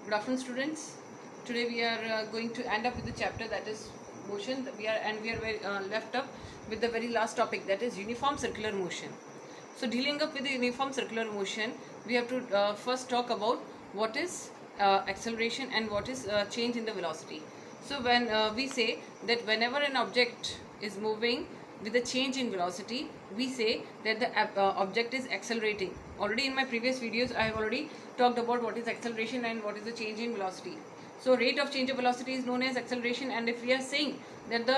Good afternoon, students. Today we are going to end up with the chapter that is motion. We are left up with the very last topic, that is uniform circular motion. So dealing up with the uniform circular motion, we have to first talk about what is acceleration and what is change in the velocity. So when we say that whenever an object is moving with a change in velocity, we say that the object is accelerating. Already in my previous videos I have already talked about what is acceleration and what is the change in velocity. So rate of change of velocity is known as acceleration, and if we are saying that the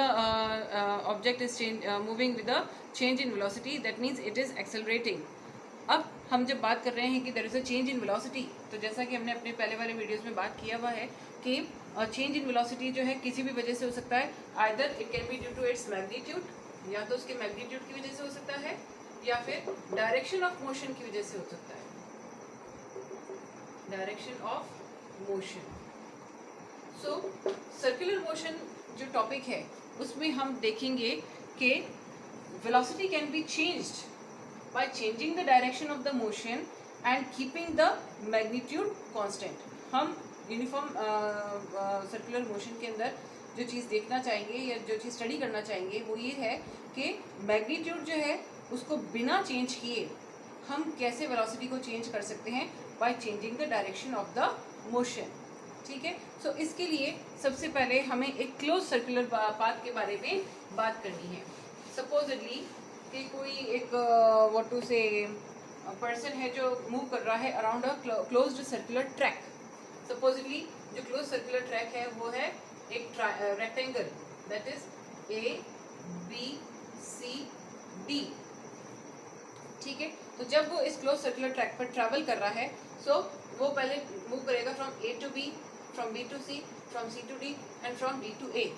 object is moving with a change in velocity, that means it is accelerating. अब हम जब बात कर रहे हैं कि there is a change in velocity, तो जैसा कि हमने अपने पहले वाले वीडियोस में बात किया हुआ है कि चेंज इन वेलोसिटी जो है किसी भी वजह से हो सकता है. Either it can be due to its magnitude, या तो उसके मैग्नीट्यूड की वजह से हो सकता है, या फिर डायरेक्शन ऑफ मोशन की वजह से हो सकता है. Direction of motion. So circular motion जो टॉपिक है उसमें हम देखेंगे कि velocity can be changed by changing the direction of the motion and keeping the magnitude constant. हम यूनिफॉर्म सर्कुलर मोशन के अंदर जो चीज़ देखना चाहेंगे या जो चीज़ स्टडी करना चाहेंगे वो ये है कि मैग्नीट्यूड जो है उसको बिना चेंज किए हम कैसे वेलोसिटी को चेंज कर सकते हैं by changing the direction of the motion. ठीक है. सो इसके लिए सबसे पहले हमें एक क्लोज सर्कुलर पाथ के बारे में बात करनी है. सपोजली कि कोई एक व्हाट टू से पर्सन है जो मूव कर रहा है around a closed circular track. Supposedly जो क्लोज सर्कुलर ट्रैक है वो है एक rectangle, that is A B C D. ठीक है. तो जब वो इस क्लोज सर्कुलर ट्रैक पर ट्रैवल कर रहा है, सो वो पहले मूव करेगा from A to B, from B to C, from C to D and from D to A.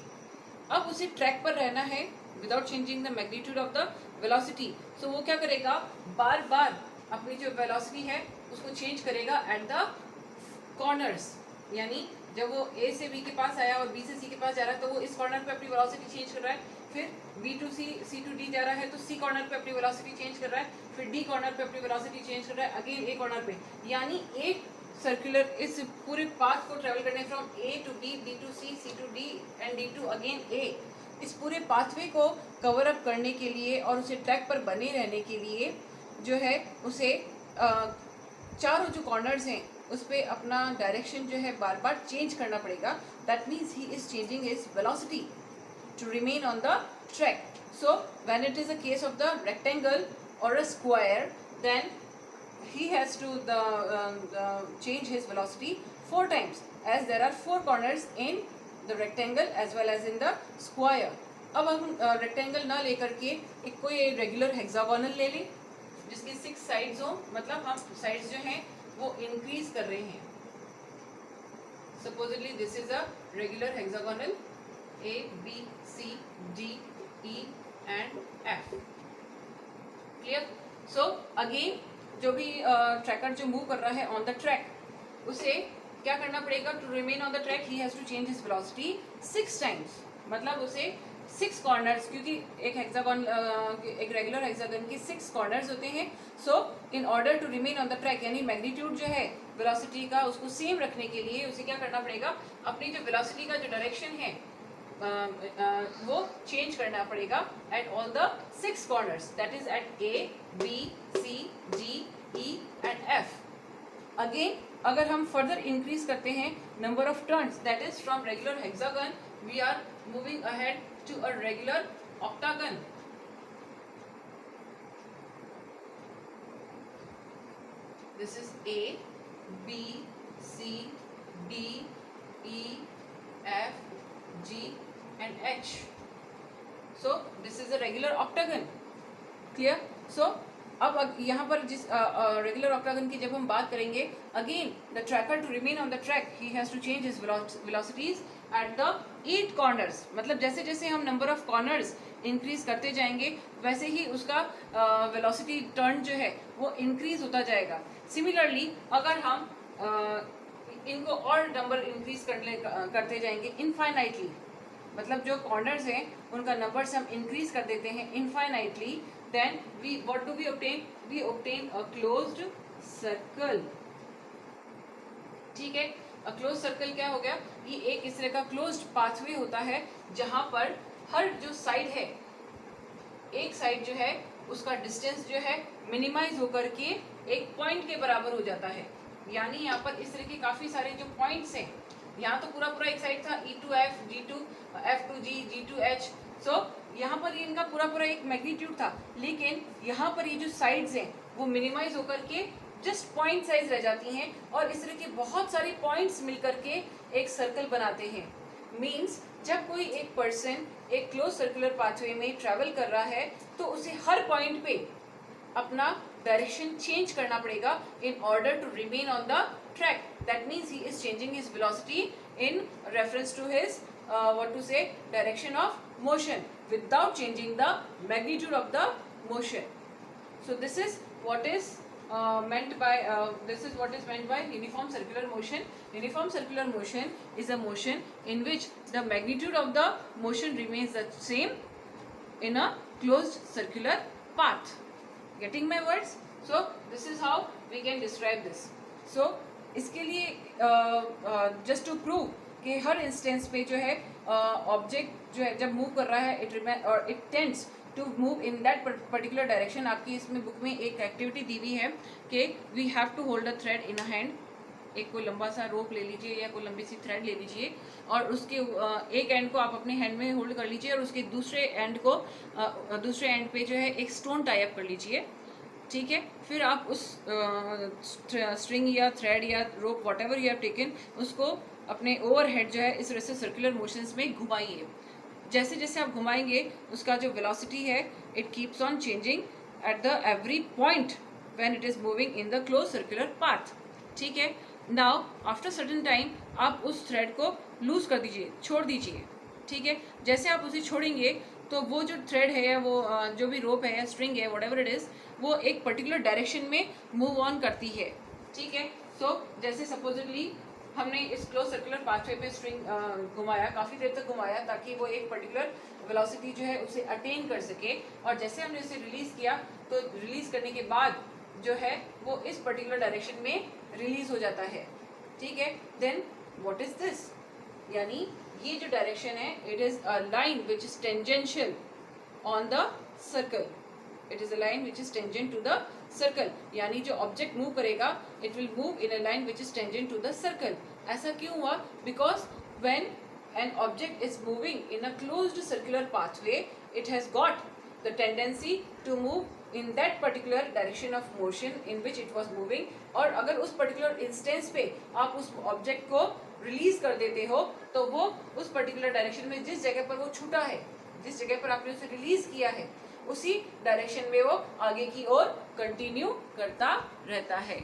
अब उसी ट्रैक पर रहना है without changing the magnitude of the velocity. So वो क्या करेगा, बार बार अपनी जो वेलोसिटी है उसको चेंज करेगा एट द कॉर्नर्स. यानी जब वो ए से बी के पास आया और बी से सी के पास जा रहा है तो वो इस कॉर्नर पे अपनी वेलोसिटी चेंज कर रहा है. फिर B to C, C to D जा रहा है तो सी कॉर्नर पे अपनी वेलोसिटी चेंज कर रहा है. फिर डी कॉर्नर पे अपनी वेलोसिटी चेंज कर रहा है, अगेन ए कॉर्नर पे. यानी एक सर्कुलर इस पूरे पाथ को ट्रेवल करने from A to B, B to C, C to D and D to again A, इस पूरे पाथवे को कवर अप करने के लिए और उसे ट्रैक पर बने रहने के लिए जो है उसे चारों जो कॉर्नर्स हैं उस पर अपना डायरेक्शन जो है बार बार चेंज करना पड़ेगा. That means he is changing his velocity to remain on the track. So when it is a case of the rectangle और a square, then he has to change his velocity 4 times as there are 4 corners in the rectangle as well as in the square. अब हम rectangle ना लेकर के एक कोई regular hexagonal ले लें जिसकी 6 साइड्स हो, मतलब हम साइड्स जो हैं वो इंक्रीज कर रहे हैं. Supposedly this is a regular hexagonal A B C D E and F. Clear. So again जो भी ट्रैकर जो मूव कर रहा है ऑन द ट्रैक, उसे क्या करना पड़ेगा, to remain on the track he has to change his velocity 6 times. मतलब उसे 6 कॉर्नर्स, क्योंकि एक हेक्सागन एक रेगुलर हेक्सागन के 6 कॉर्नर्स होते हैं. So in order to remain on the track, यानी मैग्नीट्यूड जो है वेलोसिटी का उसको सेम रखने के लिए उसे क्या करना पड़ेगा, अपनी जो वेलोसिटी का जो डायरेक्शन है वो चेंज करना पड़ेगा at all the 6 corners, that is at A B C D E and F. Again अगर हम फर्दर इंक्रीज करते हैं number of turns, that is from regular hexagon we are moving ahead to a regular octagon. This is A B C D E F G and H. So this is a regular octagon. Clear? So अब यहाँ पर जिस regular octagon की जब हम बात करेंगे, again the tracker to remain on the track he has to change his velocities at the 8 corners. मतलब जैसे जैसे हम नंबर ऑफ कॉर्नर्स इंक्रीज करते जाएंगे वैसे ही उसका वेलोसिटी टर्न जो है वो इंक्रीज होता जाएगा. सिमिलरली अगर हम इनको और नंबर इंक्रीज करते जाएंगे इनफाइनाइटली, मतलब जो कॉर्नर्स हैं उनका नंबर्स हम इंक्रीज कर देते हैं infinitely, then we what do we obtain, we obtain a closed circle. ठीक है. क्लोज सर्कल क्या हो गया, ये एक इस तरह का क्लोज्ड पाथवे होता है जहां पर हर जो साइड है, एक साइड जो है उसका डिस्टेंस जो है मिनिमाइज होकर के एक पॉइंट के बराबर हो जाता है। यानी यहाँ पर इस तरह के काफी सारे जो पॉइंट्स हैं, यहाँ तो पूरा पूरा एक साइड था E2F, G2, F2G, G2H, सो यहाँ पर इनका पूरा पूरा एक मैग्नीट्यूड था, लेकिन यहाँ पर ये जो साइड्स हैं वो मिनिमाइज होकर के जस्ट पॉइंट साइज रह जाती हैं और इस तरह के बहुत सारे पॉइंट्स मिलकर के एक सर्कल बनाते हैं। मीन्स जब कोई एक पर्सन एक क्लोज सर्कुलर पाथवे में ट्रैवल कर रहा है तो उसे हर पॉइंट पे अपना डायरेक्शन चेंज करना पड़ेगा in order to remain on the track. That means he is changing his velocity in reference to his direction of motion without changing the magnitude of the motion. So this is what is meant by uniform circular motion. Uniform circular motion is a motion in which the magnitude of the motion remains the same in a closed circular path. Getting my words? So this is how we can describe this. So इसके लिए just to prove कि हर instance पे जो है object जो है जब move कर रहा है it tends to move in that particular direction. आपकी इसमें बुक में एक एक्टिविटी दी हुई है कि we have to hold a thread in a hand. एक कोई लंबा सा रोप ले लीजिए या कोई लंबी सी थ्रेड ले लीजिए और उसके एक एंड को आप अपने हैंड में होल्ड कर लीजिए और उसके दूसरे एंड पे जो है एक स्टोन टाई अप कर लीजिए, ठीक है। फिर आप उस स्ट्रिंग या थ्रेड या रोप व्हाटएवर यू हैव टेकन उसको अपने ओवरहेड जो है इस तरह से सर्कुलर मोशंस में घुमाइए। जैसे जैसे आप घुमाएंगे उसका जो वेलोसिटी है it keeps on changing at the every point when it is moving in the close circular path, ठीक है। नाउ आफ्टर सर्टेन टाइम आप उस थ्रेड को लूज कर दीजिए, छोड़ दीजिए, ठीक है। जैसे आप उसे छोड़ेंगे तो वो जो थ्रेड है या वो जो भी रोप है या स्ट्रिंग है व्हाटएवर इट इज वो एक पर्टिकुलर डायरेक्शन में मूव ऑन करती है, ठीक है। सो जैसे सपोजिटली हमने इस क्लोज सर्कुलर पाथवे पे स्ट्रिंग घुमाया, काफ़ी देर तक घुमाया ताकि वो एक पर्टिकुलर वेलोसिटी जो है उसे अटेन कर सके और जैसे हमने उसे रिलीज़ किया तो रिलीज़ करने के बाद जो है वो इस पर्टिकुलर डायरेक्शन में रिलीज हो जाता है, ठीक है। देन व्हाट इज दिस, यानी ये जो डायरेक्शन है it is a line which is tangential on the circle, it is a line which is tangent to the circle. यानी जो ऑब्जेक्ट मूव करेगा it will move in a line which is tangent to the circle. ऐसा क्यों हुआ? Because when an object is moving in a closed circular pathway it has got the tendency to move in that particular direction of motion in which it was moving। और अगर उस particular instance पे आप उस object को release कर देते हो तो वो उस particular direction में जिस जगह पर वो छूटा है, जिस जगह पर आपने उसे release किया है उसी direction में वो आगे की ओर continue करता रहता है,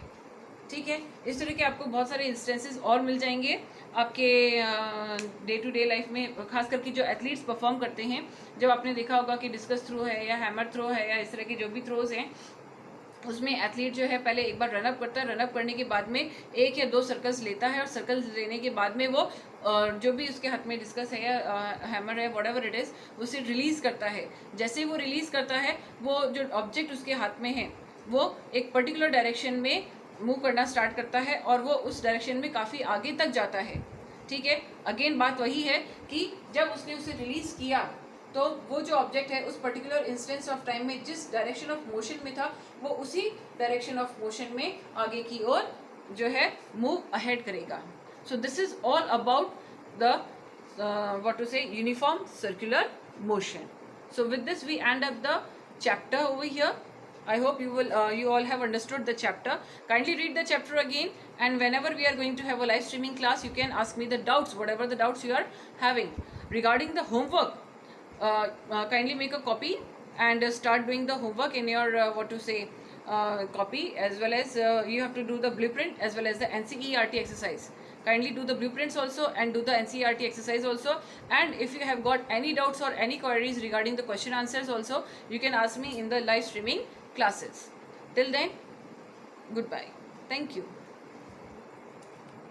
ठीक है। इस तरह के आपको बहुत सारे इंस्टेंसेस और मिल जाएंगे आपके डे टू डे लाइफ में, खास करके जो एथलीट्स परफॉर्म करते हैं। जब आपने देखा होगा कि डिस्कस थ्रो है या हैमर थ्रो है या इस तरह के जो भी थ्रोज हैं उसमें एथलीट जो है पहले एक बार रनअप करता है, रनअप करने के बाद में 1 या 2 सर्कल्स लेता है और सर्कल्स लेने के बाद में वो जो भी उसके हाथ में डिस्कस है या हैमर है व्हाटएवर इट इज़ उसे रिलीज़ करता है। जैसे वो रिलीज़ करता है वो जो ऑब्जेक्ट उसके हाथ में है वो एक पर्टिकुलर डायरेक्शन में मूव करना स्टार्ट करता है और वो उस डायरेक्शन में काफ़ी आगे तक जाता है, ठीक है। अगेन बात वही है कि जब उसने उसे रिलीज़ किया तो वो जो ऑब्जेक्ट है उस पर्टिकुलर इंस्टेंस ऑफ टाइम में जिस डायरेक्शन ऑफ मोशन में था वो उसी डायरेक्शन ऑफ मोशन में आगे की ओर जो है मूव अहेड करेगा। So this is all about the what to say uniform circular motion. So with this we end up the chapter over here. I hope you all have understood the chapter. Kindly read the chapter again, and whenever we are going to have a live streaming class you can ask me the doubts, whatever the doubts you are having regarding the homework. Kindly make a copy and start doing the homework in your copy, as well as you have to do the blueprint as well as the NCERT exercise. Kindly do the blueprints also and do the NCERT exercise also, and if you have got any doubts or any queries regarding the question answers also you can ask me in the live streaming classes. Till then, goodbye. Thank you.